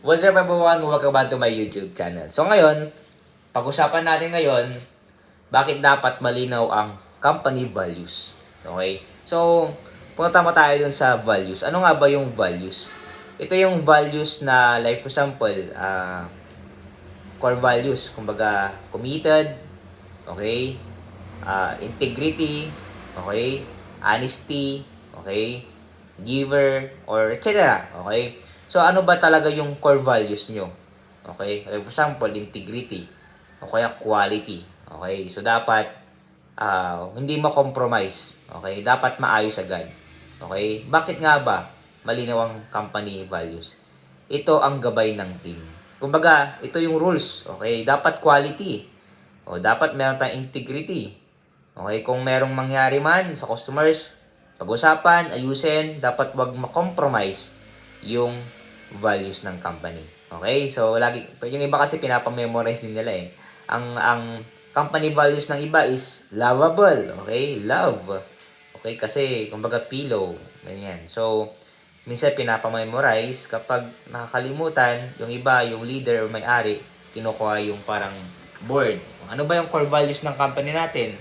What's up everyone? Welcome back to my YouTube channel. So ngayon, pag-usapan natin ngayon, bakit dapat malinaw ang company values. Okay? So, punta mo tayo dun sa values. Ano nga ba yung values? Ito yung values na, like for example, core values. Kumbaga, committed, okay? Integrity, okay? Honesty, okay? Giver, or etc. Okay? So, ano ba talaga yung core values nyo? Okay? Like for example, integrity. O kaya quality. Okay? So, dapat hindi ma-compromise. Okay? Dapat maayos agad. Okay? Bakit nga ba malinaw ang company values? Ito ang gabay ng team. Kumbaga, ito yung rules. Okay? Dapat quality. O dapat meron tayong integrity. Okay? Kung merong mangyari man sa customers, pag-usapan, ayusin, dapat wag ma-compromise yung values ng company. Okay? So, yung iba kasi pinapamemorize din nila eh. Ang company values ng iba is lovable. Okay? Love. Okay? Kasi, kumbaga, pillow. Ganyan. So, minsan pinapamemorize. Kapag nakakalimutan, yung iba, yung leader o may-ari, kinukuha yung parang board. Ano ba yung core values ng company natin?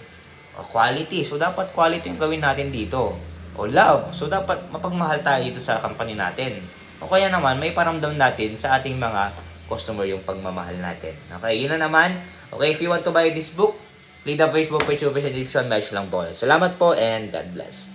O quality. So, dapat quality yung gawin natin dito. O love. So, dapat mapagmahal tayo dito sa company natin. O kaya naman, may paramdam natin sa ating mga customer yung pagmamahal natin. Okay, yun na naman. Okay, if you want to buy this book, click the Facebook page over sa description, message lang po. Salamat po and God bless.